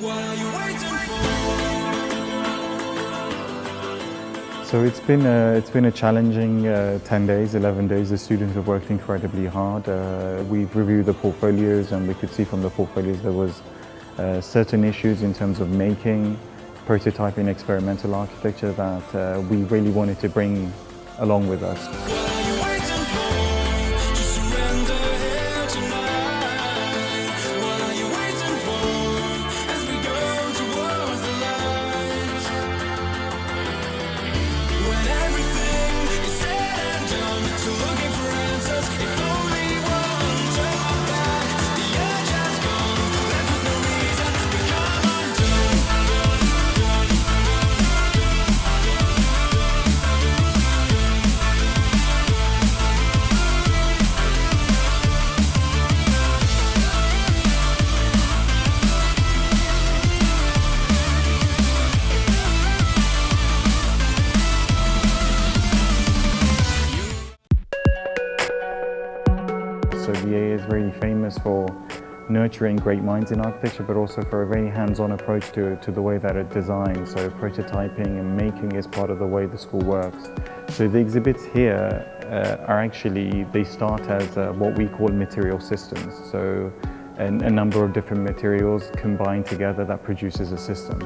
So it's been a challenging 10 days, 11 days. The students have worked incredibly hard. We've reviewed the portfolios, and we could see from the portfolios there was certain issues in terms of making, prototyping, experimental architecture that we really wanted to bring along with us. So VA is really famous for nurturing great minds in architecture, but also for a very hands-on approach to the way that it designs. So prototyping and making is part of the way the school works. So the exhibits here are actually, they start as what we call material systems. So a number of different materials combined together that produces a system.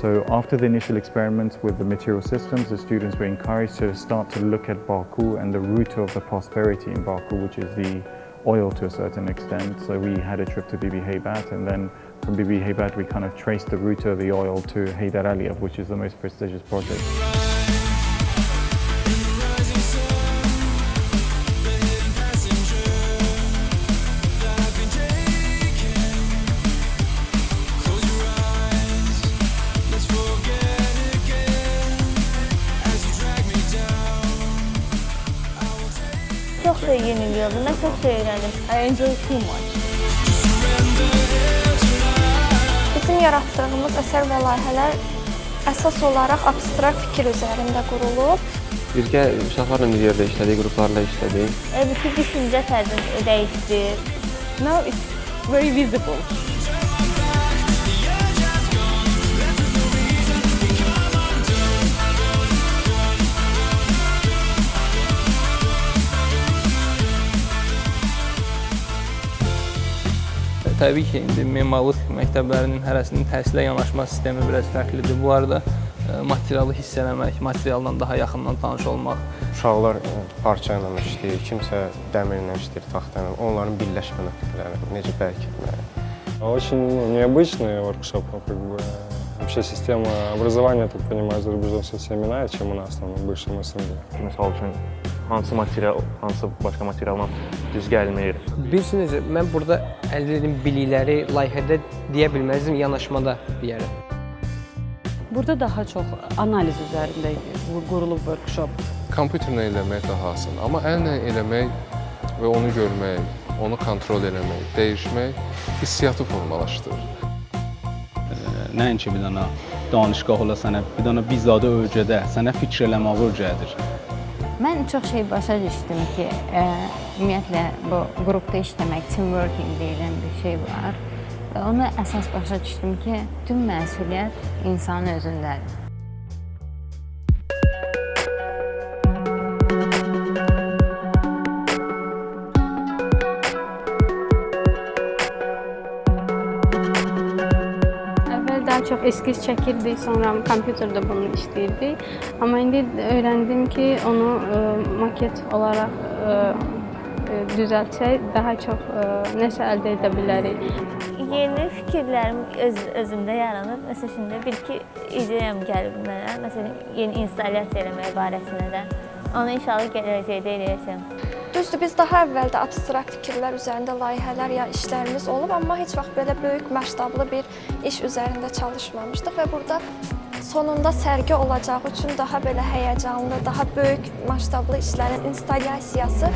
So after the initial experiments with the material systems, the students were encouraged to start to look at Baku and the root of the prosperity in Baku, which is the oil to a certain extent. So we had a trip to Bibi Heybat, and then from Bibi Heybat we kind of traced the route of the oil to Heydar Aliyev, which is the most prestigious project. Çok şey yeniliyordu. Ben çok şey öğrendim. I enjoy too much. Bizim yaratdığımız əsər və layihələr əsas olaraq abstrakt fikir üzərində qurulub. Birgə uşaqlarla bir yerdə işlədik, qruplarla işlədik. Bütün düşüncə tərzim dəyişdi. Now it's very visible. Təbii ki, indi memarlıq məktəblərinin hərəsinin təhsilə yanaşma sistemi biraz fərqlidir. Bu arada materialı hiss eləmək, materialdan daha yaxından tanış olmaq. Uşaqlar parça ilə işləyir, kimsə dəmirlə işləyir, taxta ilə. Onların birləşmə nöqtələri, necə bərkitmək. Очень необычный воркшоп, как бы. Вообще система образования, так понимаю, за рубежом совсем иная, чем у нас там в бывшем СНГ. Məsəl üçün, hansı material, hansı başqa materialla düz gəlinir. Bilirsiniz, mən burada əldə etdiyim bilikləri layihədə deyə bilməzdim, yanaşmada deyərəm. Burada daha çox analiz üzərində qurulub workshop. Kompüterlə eləmək daha asan, amma əllə eləmək və onu görmək, onu kontrol eləmək, dəyişmək hissiyatı formalaşdırır. Nəinki bir dənə danışqah ola sənə, bir dənə bizadə öyrədə, sənə fikir eləməyi öyrədir. Mən çox şey başa düşdüm ki, ümumiyyətlə bu qrupda işləmək, teamworking deyilən bir şey var. Və onu əsas başa düşdüm ki, bütün məsuliyyət insanın özündədir. Daha çox eskiz çəkirdik, sonra kompüterdə bunu işləyirdik. Amma indi öyrəndim ki, onu maket olaraq düzəltsək, daha çox nəsə əldə edə bilərik. Yeni fikirlərim özümdə yaranıb. Məsələn, şimdi bir-iki ideyam gəlib mənə. Məsələn, yeni instalyasiya eləmək barəsində də. Onu inşallah gələcəkdə eləyəcəm. Düzdür, biz daha əvvəl də abstrakt fikirlər üzərində layihələr ya işlərimiz olub, amma heç vaxt belə böyük məştablı bir iş üzərində çalışmamışdıq və burada sonunda sərgi olacağı üçün daha belə həyəcanlı, daha böyük məştablı işlərin instalyasiyası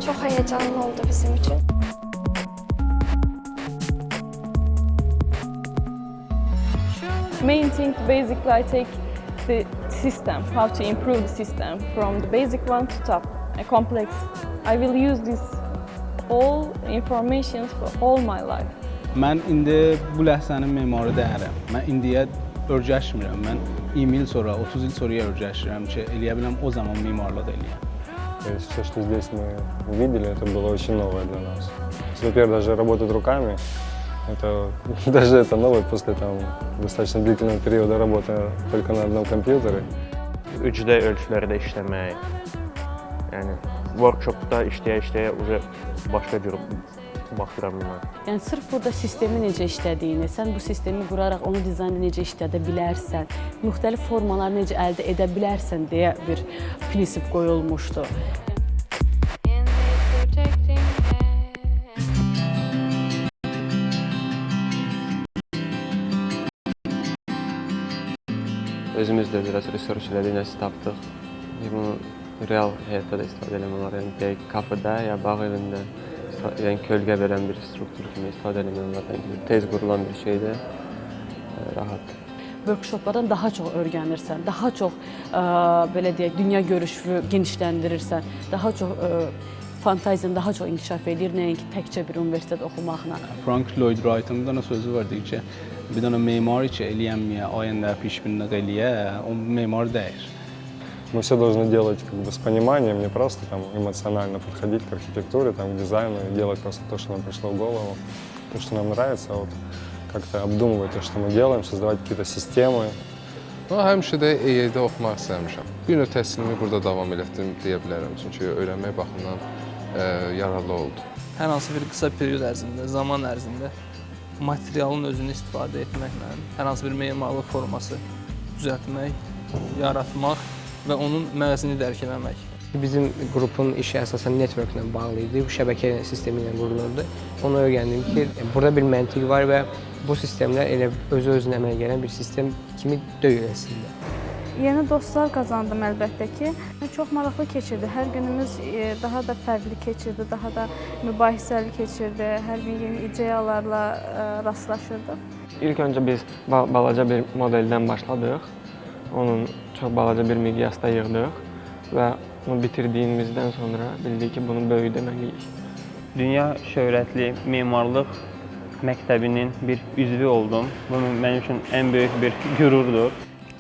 çox həyəcanlı oldu bizim üçün. Main thing basically I take the system, how to improve the system from the basic one to top, a complex. I will use this all information for all my life. Mən indi bu ləhsənin memarı deyirəm. Mən indiyə öyrəşmirəm. Mən 20 il sonra, 30 il sonraya öyrəşirəm ki, eləyə biləm o zaman memarlıq eləyəm. Все, что здесь мы увидели, это было очень новое для нас. Во-первых, даже работать руками, это, даже это новое после достаточно длительного периода работы только на одном компьютере. 3D ölçülərdə işləmək, yəni workshopda işləyə-işləyə başqa cür baxıram buna. Yəni sırf burada sistemin necə işlədiyini, sən bu sistemi quraraq onu dizaynda necə işlədə bilərsən, müxtəlif formaları necə əldə edə bilərsən deyə bir prinsip qoyulmuşdu. Özümüz də biraz research elədik, nəsə tapdıq. Bunu real həyatda da istifadə eləmək olar. Yəni deyək, kafedə ya bağ evində yəni kölgə verən bir struktur kimi istifadə eləmək olar. Yəni tez qurulan bir şeydə rahat. Workshoplardan daha çox öyrənirsən, daha çox belə deyək, dünya görüşünü genişləndirirsən, daha çox fantaziyanı daha çox inkişaf edir, nəinki təkcə bir universitet oxumaqla. Frank Lloyd Wright'ın bir dənə sözü var, deyir ki, bir dənə memar ki, eləyənməyə, ayəndə pişbinlik eləyə, o memar deyir. Мы все должны делать как бы с пониманием, не просто там эмоционально подходить к архитектуре, там, к дизайну и делать просто то, что нам пришло в голову, то, что нам нравится, вот как-то обдумывать то, что мы делаем, создавать какие-то системы. Həmişə də EY-də oxumaq istəmişəm. Bir növ təhsilimi burada davam etdim deyə bilərəm, çünki öyrənmək baxımından yararlı oldu. Hər hansı bir qısa period ərzində, zaman ərzində materialın özünü istifadə etməklə hər hansı bir memarlıq forması düzəltmək, yaratmaq və onun məğzini dərk eləmək. Bizim qrupun işi əsasən networklə bağlı idi, şəbəkə sistemi ilə qurulurdu. Onu öyrəndim ki, burada bir məntiq var və bu sistemlər elə özü-özünə əmələ gələn bir sistem kimi deyil əslində. Yeni dostlar qazandım əlbəttə ki. Çox maraqlı keçirdi. Hər günümüz daha da fərqli keçirdi, daha da mübahisəli keçirdi. Hər gün yeni ideyalarla rastlaşırdıq. İlk öncə biz balaca bir modeldən başladıq. Onun çox balaca bir miqyasda yığdıq və onu bitirdiyimizdən sonra bildik ki, bunu böyüdəməliyik. Dünya şöhrətli memarlıq məktəbinin bir üzvü oldum. Bu mənim üçün ən böyük bir qürurdur.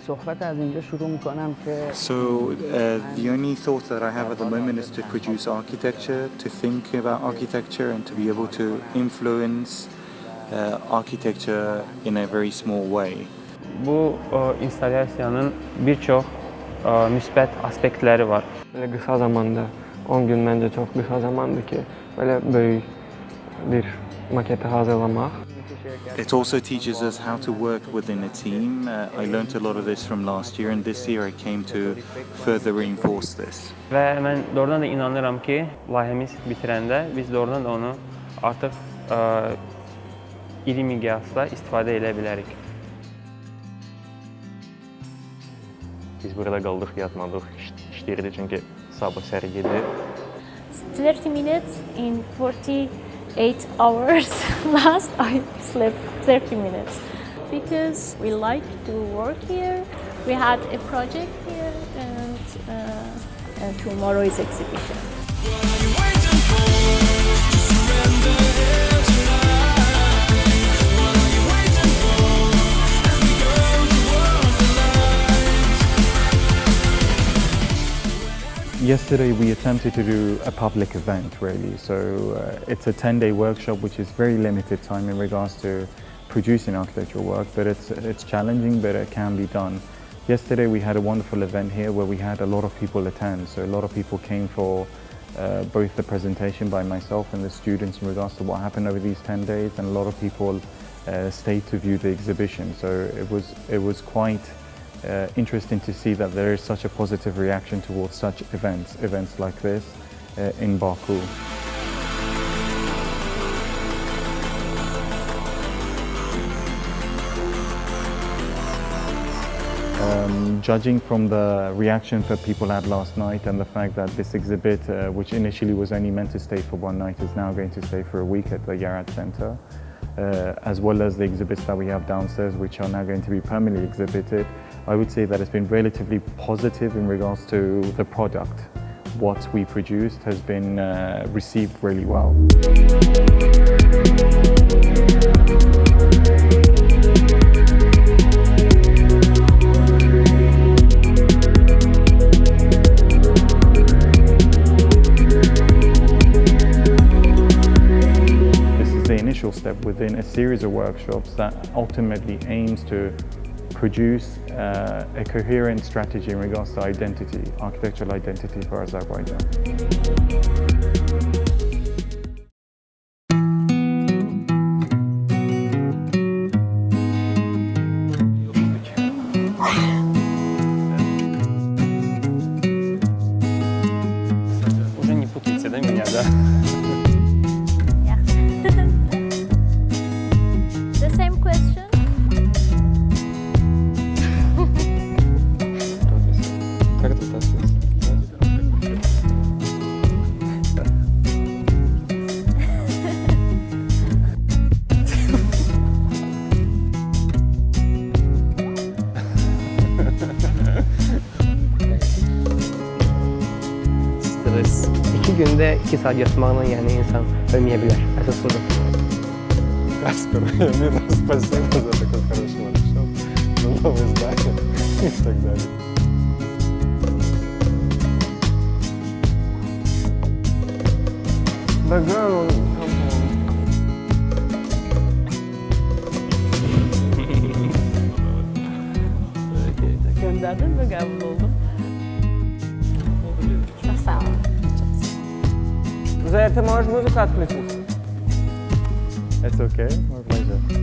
صحبت از اینجا شروع میکنم که So the only thought that I have at the moment is to produce architecture, to think about architecture and to be able to influence architecture in a very small way. Bu instalyasiyanın bir çox müsbət aspektləri var. Belə qısa zamanda, 10 gün məncə çox qısa zamandır ki, belə böyük bir maketi hazırlamaq. It also teaches us how to work within a team. I learned a lot of this from last year, and this year I came to further reinforce this. Və mən doğrudan da inanıram ki, layihəmiz bitirəndə biz doğrudan da onu artıq iri miqyasda istifadə edə bilərik. Biz burada qaldıq, yatmadıq, işləyirdik çünki sabah sərgidir. 30 minutes in 48 hours. Last I slept 30 minutes because we like to work here. We had a project here and tomorrow is exhibition. Yesterday we attempted to do a public event really, so it's a 10-day workshop which is very limited time in regards to producing architectural work, but it's challenging, but it can be done. Yesterday we had a wonderful event here where we had a lot of people attend, so a lot of people came for both the presentation by myself and the students in regards to what happened over these 10 days, and a lot of people stayed to view the exhibition, so it was quite interesting to see that there is such a positive reaction towards such events like this in Baku. Judging from the reactions that people had last night and the fact that this exhibit, which initially was only meant to stay for one night, is now going to stay for a week at the Yarat Center, as well as the exhibits that we have downstairs, which are now going to be permanently exhibited, I would say that it's been relatively positive in regards to the product. what we produced has been received really well. Initial step within a series of workshops that ultimately aims to produce a coherent strategy in regards to identity, architectural identity for Azerbaijan. Уже не путайте, да, меня, да? The same question. Как это вытаскивается? Stres. 2 gündə 2 saat yatmaqla yəni insan ölməyə bilər. Əsas budur. Каспер, Мира, спасибо за такой хороший воркшоп, за новые здания и так далее. Göndərdin və qəbul oldum. Çox sağ olun. За это можешь музыку отключить? It's okay, my pleasure.